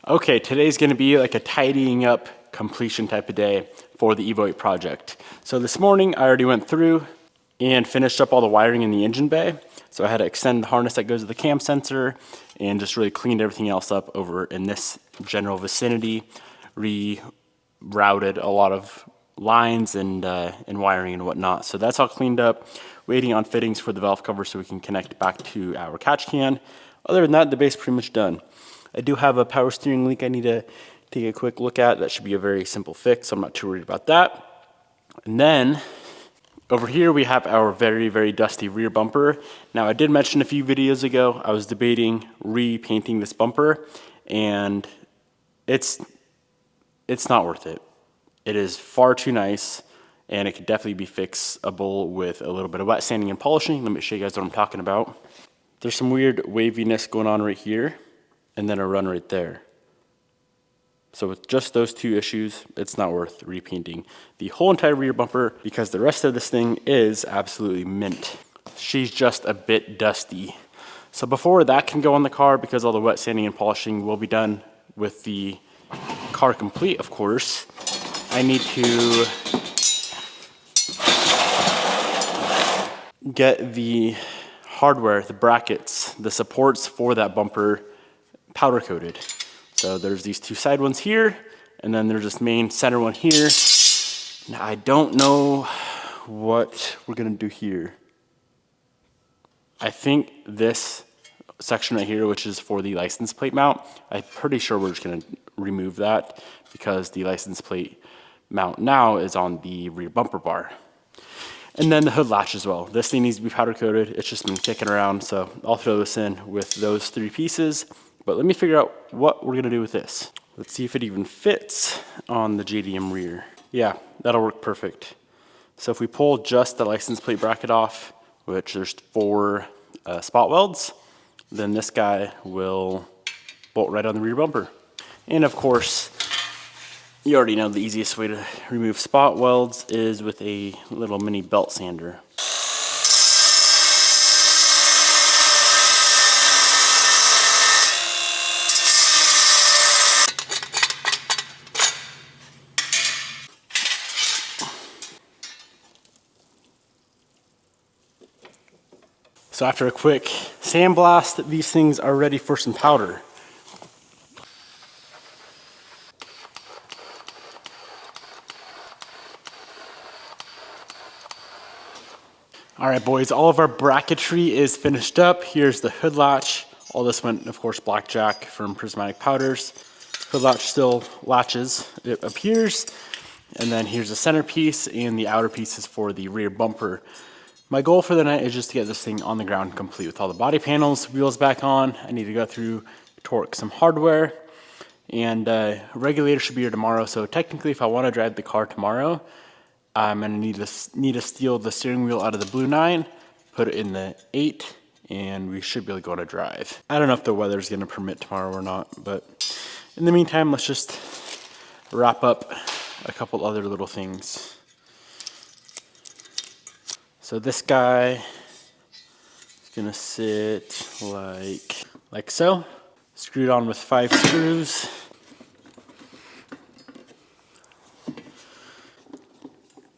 Okay, today's gonna be like a tidying up completion type of day for the Evo 8 project. So this morning I already went through and finished up all the wiring in the engine bay. So I had to extend the harness that goes to the cam sensor and just really cleaned everything else up over in this general vicinity, rerouted a lot of lines and wiring and whatnot. So that's all cleaned up, waiting on fittings for the valve cover so we can connect back to our catch can. Other than that, the base is pretty much done. I do have a power steering leak I need to take a quick look at. That should be a very simple fix, so I'm not too worried about that. And then over here we have our very, very dusty rear bumper. Now I did mention a few videos ago, I was debating repainting this bumper, and it's not worth it. It is far too nice, and it could definitely be fixable with a little bit of wet sanding and polishing. Let me show you guys what I'm talking about. There's some weird waviness going on right here, and then a run right there. So with just those two issues, it's not worth repainting the whole entire rear bumper because the rest of this thing is absolutely mint. She's just a bit dusty. So before that can go on the car, because all the wet sanding and polishing will be done with the car complete, of course, I need to get the hardware, the brackets, the supports for that bumper powder coated. So there's these two side ones here, and then there's this main center one here. Now I don't know what we're gonna do here. I think this section right here, which is for the license plate mount, I'm pretty sure we're just gonna remove that because the license plate mount now is on the rear bumper bar. And then the hood latch as well. This thing needs to be powder coated. It's just been kicking around, so I'll throw this in with those three pieces. But let me figure out what we're gonna do with this. Let's see if it even fits on the JDM rear. Yeah, that'll work perfect. So if we pull just the license plate bracket off, which there's 4 spot welds, then this guy will bolt right on the rear bumper. And of course, you already know the easiest way to remove spot welds is with a little mini belt sander. So after a quick sandblast, these things are ready for some powder. All right, boys, all of our bracketry is finished up. Here's the hood latch. All this went, of course, blackjack from Prismatic Powders. Hood latch still latches, it appears. And then here's the centerpiece, and the outer pieces for the rear bumper. My goal for the night is just to get this thing on the ground complete with all the body panels, wheels back on. I need to go through, torque some hardware, and regulator should be here tomorrow. So technically, if I want to drive the car tomorrow, I'm gonna need to steal the steering wheel out of the Blue 9, put it in the 8, and we should be able to go on a drive. I don't know if the weather's gonna permit tomorrow or not, but in the meantime, let's just wrap up a couple other little things. So this guy is gonna sit like so, screwed on with 5 screws.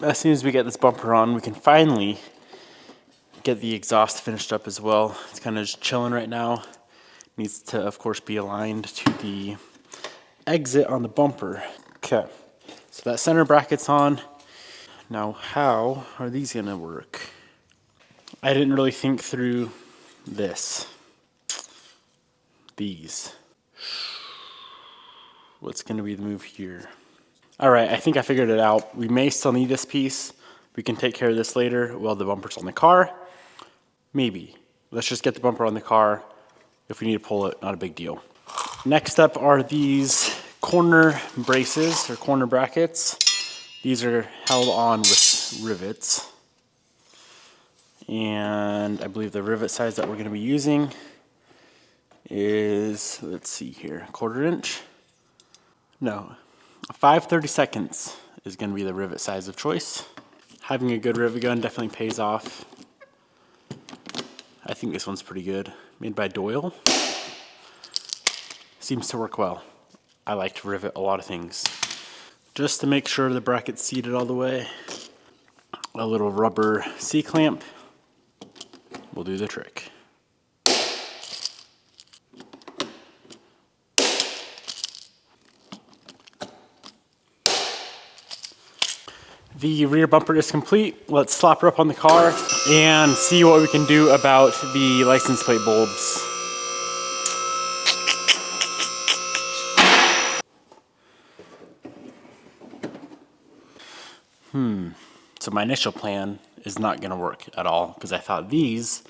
As soon as we get this bumper on, we can finally get the exhaust finished up as well. It's kind of just chilling right now. Needs to, of course, be aligned to the exit on the bumper. Okay, so that center bracket's on. Now, how are these gonna work? I didn't really think through this. These. What's gonna be the move here? All right, I think I figured it out. We may still need this piece. We can take care of this later while the bumper's on the car. Maybe. Let's just get the bumper on the car. If we need to pull it, not a big deal. Next up are these corner braces or corner brackets. These are held on with rivets. And I believe the rivet size that we're gonna be using is, let's see here, 1/4 inch? No. 5/32 is going to be the rivet size of choice. Having a good rivet gun definitely pays off. I think this one's pretty good. Made by Doyle. Seems to work well. I like to rivet a lot of things. Just to make sure the bracket's seated all the way, a little rubber C-clamp will do the trick. The rear bumper is complete. Let's slap her up on the car and see what we can do about the license plate bulbs. So my initial plan is not gonna work at all because I thought these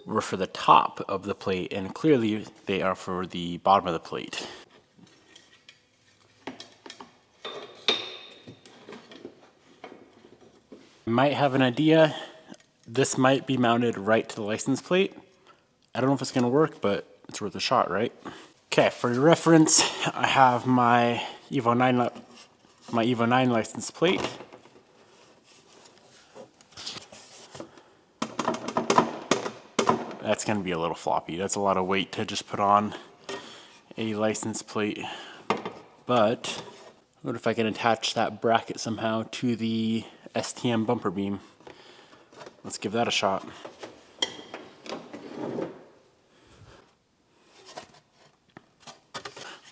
were for the top of the plate and clearly they are for the bottom of the plate. I might have an idea. This might be mounted right to the license plate. I don't know if it's gonna work, but it's worth a shot, right? Okay, for your reference, I have my Evo 9 license plate. That's gonna be a little floppy. That's a lot of weight to just put on a license plate. But what if I can attach that bracket somehow to the STM bumper beam? Let's give that a shot.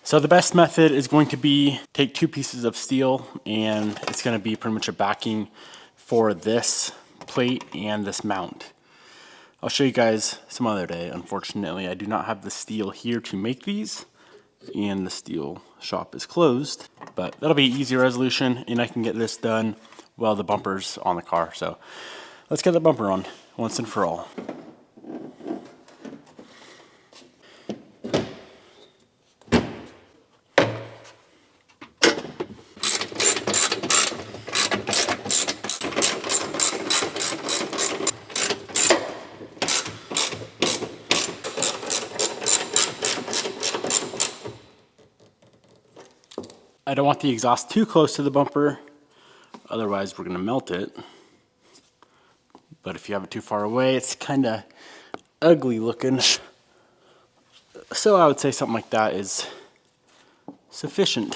So the best method is going to be take 2 pieces of steel, and it's going to be pretty much a backing for this plate and this mount. I'll show you guys some other day. Unfortunately, I do not have the steel here to make these, and the steel shop is closed, but that'll be easy resolution, and I can get this done while the bumper's on the car. So let's get the bumper on once and for all. I don't want the exhaust too close to the bumper, otherwise we're gonna melt it. But if you have it too far away, it's kinda ugly looking. So I would say something like that is sufficient.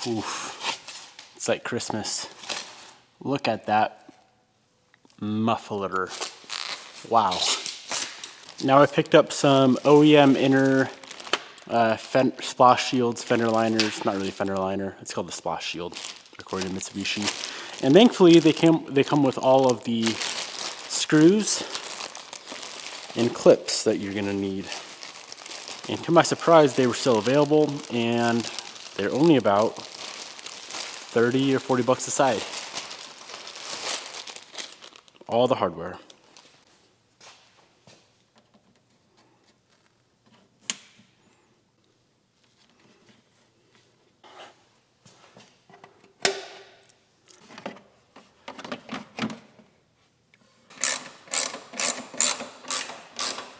Oof, it's like Christmas. Look at that muffler. Wow. Now I picked up some OEM inner splash shields, fender liners. Not really fender liner. It's called the splash shield, according to Mitsubishi. And thankfully, they come with all of the screws and clips that you're gonna need. And to my surprise, they were still available, and they're only about 30 or 40 bucks a side. All the hardware.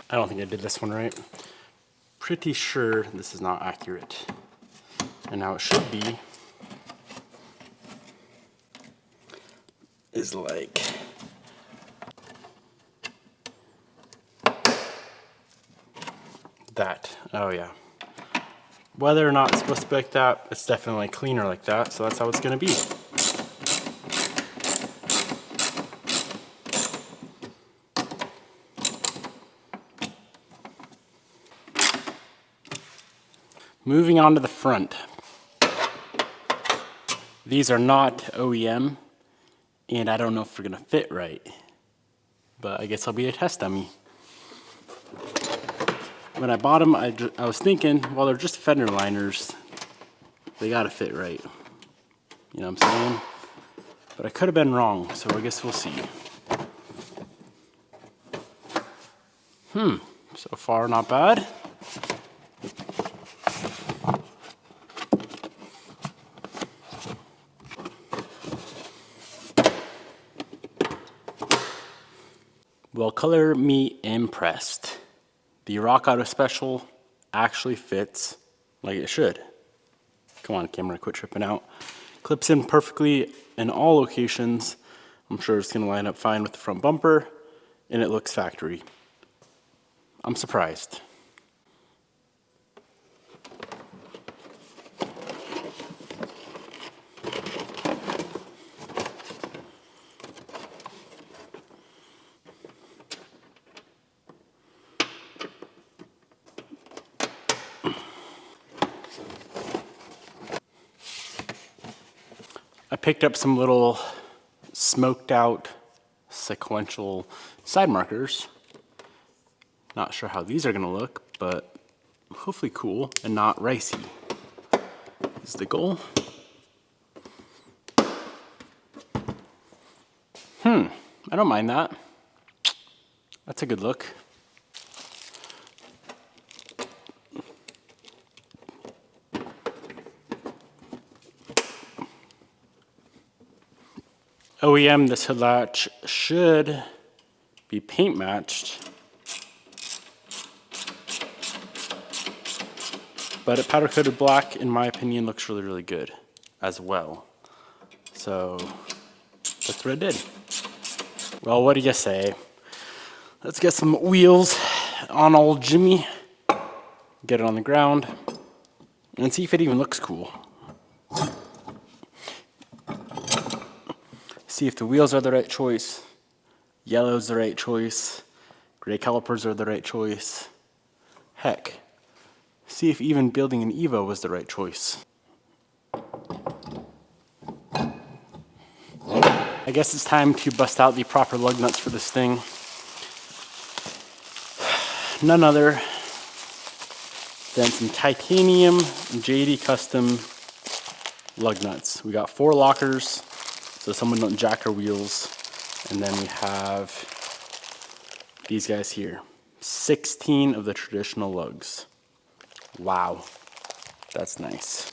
I don't think I did this one right. Pretty sure this is not accurate. And now it should be is like that. Oh yeah. Whether or not it's supposed to be like that, it's definitely cleaner like that, so that's how it's gonna be. Moving on to the front. These are not OEM, and I don't know if they're gonna fit right, but I guess I'll be a test dummy. When I bought them, I was thinking, well, they're just fender liners. They gotta fit right. You know what I'm saying? But I could have been wrong, so I guess we'll see. So far not bad. Well, color me impressed. The Rock Auto Special actually fits like it should. Come on, camera, quit tripping out. Clips in perfectly in all locations. I'm sure it's gonna line up fine with the front bumper, and it looks factory. I'm surprised. I picked up some little smoked out sequential side markers. Not sure how these are gonna look, but hopefully cool and not ricey is the goal. I don't mind that. That's a good look. OEM, this hood latch should be paint matched, but a powder coated black, in my opinion, looks really, really good as well. So that's what I did. Well, what do you say? Let's get some wheels on old Jimmy, get it on the ground, and see if it even looks cool. See if the wheels are the right choice, yellow's the right choice, gray calipers are the right choice. Heck, see if even building an Evo was the right choice. I guess it's time to bust out the proper lug nuts for this thing. None other than some titanium JD Custom lug nuts. We got 4 lockers, so someone don't jack our wheels. And then we have these guys here. 16 of the traditional lugs. Wow, that's nice.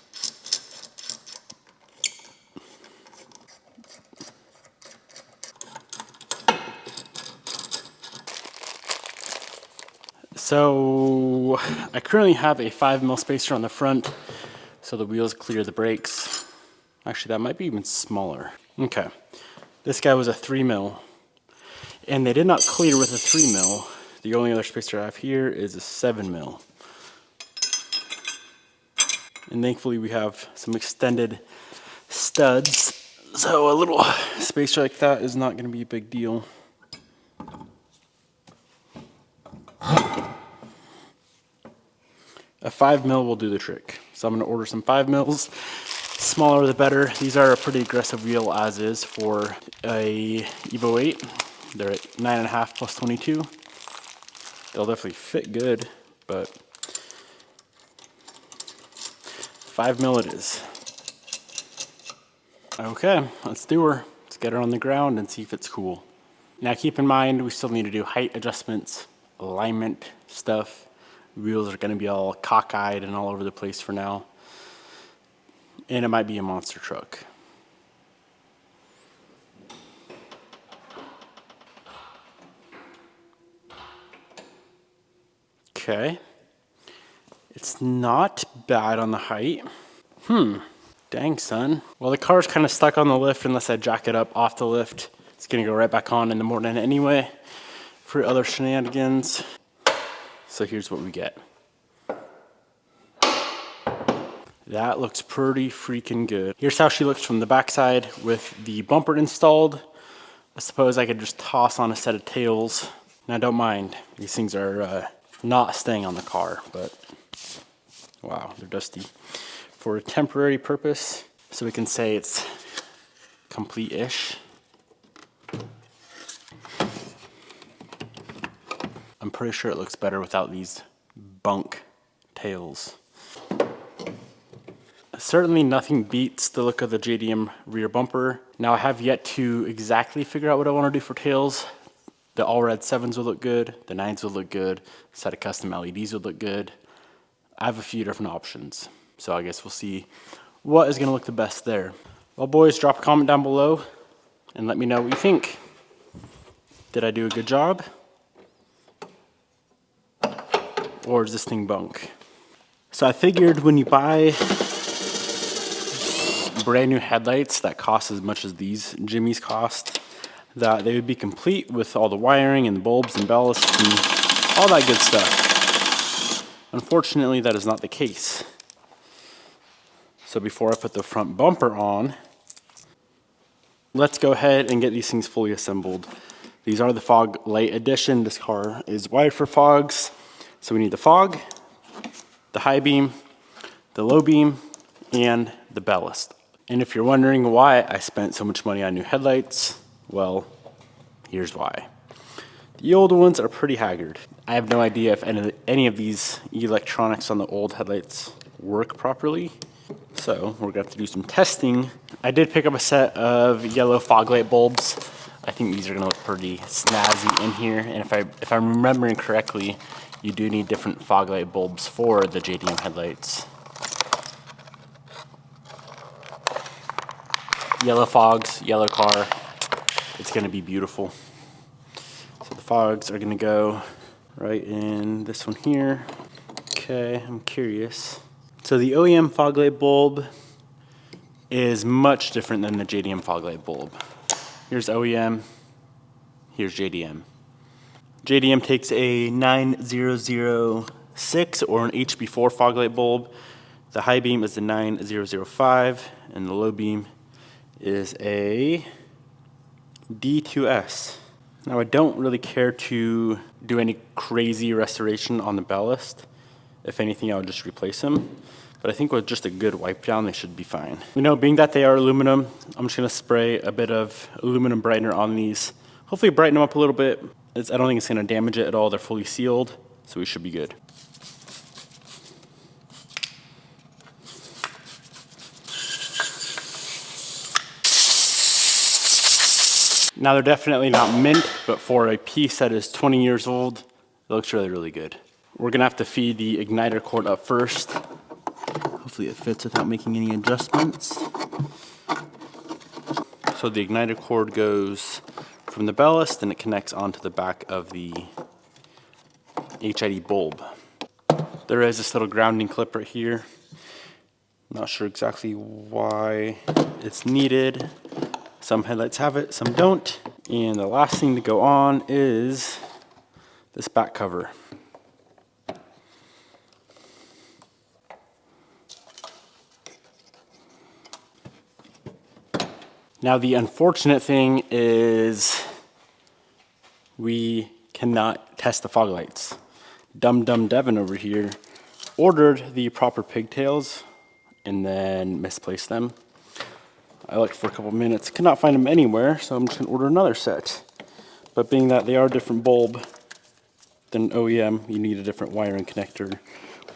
So I currently have a 5mm spacer on the front, so the wheels clear the brakes. Actually, that might be even smaller. Okay, this guy was a 3mm, and they did not clear with a 3mm. The only other spacer I have here is a 7mm. And thankfully we have some extended studs, so a little spacer like that is not going to be a big deal. A 5mm will do the trick. So I'm going to order some 5mm. Smaller the better. These are a pretty aggressive wheel as is for a Evo 8. They're at 9.5 plus 22. They'll definitely fit good, but 5mm it is. Okay, let's do her. Let's get her on the ground and see if it's cool. Now keep in mind, we still need to do height adjustments, alignment stuff. Wheels are going to be all cockeyed and all over the place for now. And it might be a monster truck. Okay. It's not bad on the height. Dang, son. Well, the car's kind of stuck on the lift unless I jack it up off the lift. It's going to go right back on in the morning anyway for other shenanigans. So here's what we get. That looks pretty freaking good. Here's how she looks from the backside with the bumper installed. I suppose I could just toss on a set of tails. Now don't mind, these things are not staying on the car, but wow, they're dusty. For a temporary purpose, so we can say it's complete-ish. I'm pretty sure it looks better without these bunk tails. Certainly nothing beats the look of the JDM rear bumper. Now I have yet to exactly figure out what I want to do for tails. The all red 7s would look good, the 9s would look good, a set of custom LEDs would look good. I have a few different options, so I guess we'll see what is going to look the best there. Well boys, drop a comment down below and let me know what you think. Did I do a good job? Or is this thing bunk? So I figured when you buy brand new headlights that cost as much as these Jimmys cost, that they would be complete with all the wiring and the bulbs and ballasts and all that good stuff. Unfortunately, that is not the case. So before I put the front bumper on, let's go ahead and get these things fully assembled. These are the fog light edition. This car is wired for fogs. So we need the fog, the high beam, the low beam, and the ballast. And if you're wondering why I spent so much money on new headlights, well, here's why. The old ones are pretty haggard. I have no idea if any of these electronics on the old headlights work properly. So we're gonna have to do some testing. I did pick up a set of yellow fog light bulbs. I think these are gonna look pretty snazzy in here. And if I'm remembering correctly, you do need different fog light bulbs for the JDM headlights. Yellow fogs, yellow car. It's gonna be beautiful. So the fogs are gonna go right in this one here. Okay, I'm curious. So the OEM fog light bulb is much different than the JDM fog light bulb. Here's OEM, here's JDM. JDM takes a 9006 or an HB4 fog light bulb. The high beam is the 9005 and the low beam is a D2S. Now I don't really care to do any crazy restoration on the ballast. If anything, I'll just replace them. But I think with just a good wipe down, they should be fine. You know, being that they are aluminum, I'm just gonna spray a bit of aluminum brightener on these. Hopefully brighten them up a little bit. I don't think it's gonna damage it at all. They're fully sealed, so we should be good. Now they're definitely not mint, but for a piece that is 20 years old, it looks really, really good. We're gonna have to feed the igniter cord up first. Hopefully it fits without making any adjustments. So the igniter cord goes from the ballast and it connects onto the back of the HID bulb. There is this little grounding clip right here. I'm not sure exactly why it's needed. Some headlights have it, some don't. And the last thing to go on is this back cover. Now the unfortunate thing is we cannot test the fog lights. Dumb Devin over here ordered the proper pigtails and then misplaced them. I looked for a couple minutes, could not find them anywhere, so I'm just gonna order another set. But being that they are a different bulb than OEM, you need a different wiring connector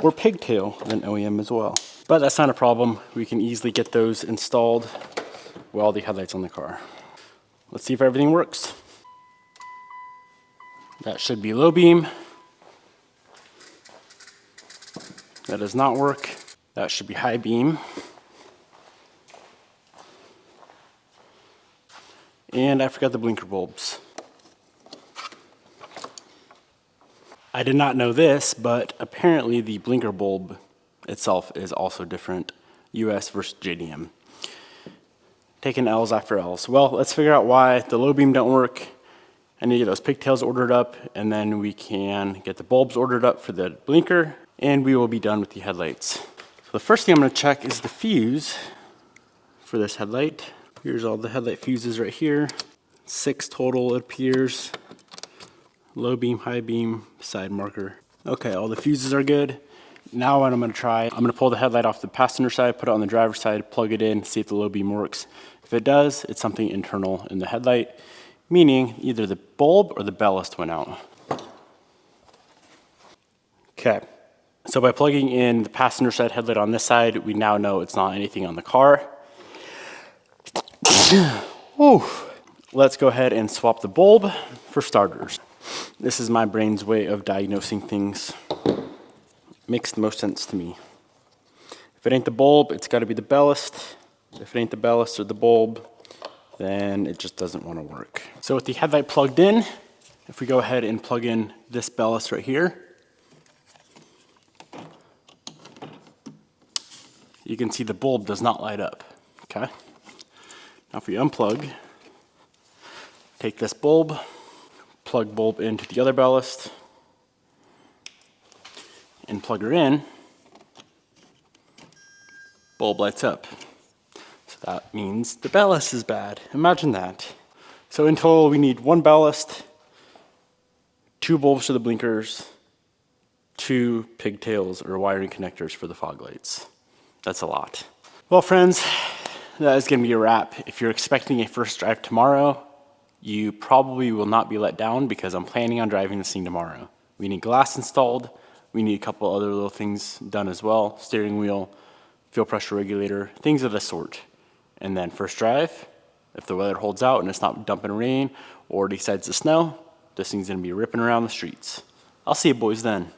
or pigtail than OEM as well. But that's not a problem. We can easily get those installed with all the headlights on the car. Let's see if everything works. That should be low beam. That does not work. That should be high beam. And I forgot the blinker bulbs. I did not know this, but apparently the blinker bulb itself is also different, US versus JDM. Taking L's after L's. Well, let's figure out why the low beam don't work. I need to get those pigtails ordered up, and then we can get the bulbs ordered up for the blinker, and we will be done with the headlights. So the first thing I'm gonna check is the fuse for this headlight. Here's all the headlight fuses right here. 6 total, it appears. Low beam, high beam, side marker. Okay, all the fuses are good. Now what I'm gonna try, I'm gonna pull the headlight off the passenger side, put it on the driver's side, plug it in, see if the low beam works. If it does, it's something internal in the headlight, meaning either the bulb or the ballast went out. Okay, so by plugging in the passenger side headlight on this side, we now know it's not anything on the car. Let's go ahead and swap the bulb for starters. This is my brain's way of diagnosing things. Makes the most sense to me. If it ain't the bulb, it's got to be the ballast. If it ain't the ballast or the bulb, then it just doesn't want to work. So with the headlight plugged in, if we go ahead and plug in this ballast right here, you can see the bulb does not light up. Okay. Now if we unplug, take this bulb, plug bulb into the other ballast, and plug her in, bulb lights up. So that means the ballast is bad. Imagine that. So in total, we need 1 ballast, 2 bulbs for the blinkers, 2 pigtails or wiring connectors for the fog lights. That's a lot. Well, friends, that is gonna be a wrap. If you're expecting a first drive tomorrow, you probably will not be let down because I'm planning on driving this thing tomorrow. We need glass installed. We need a couple other little things done as well. Steering wheel, fuel pressure regulator, things of the sort. And then first drive, if the weather holds out and it's not dumping rain or decides to snow, this thing's gonna be ripping around the streets. I'll see you boys then.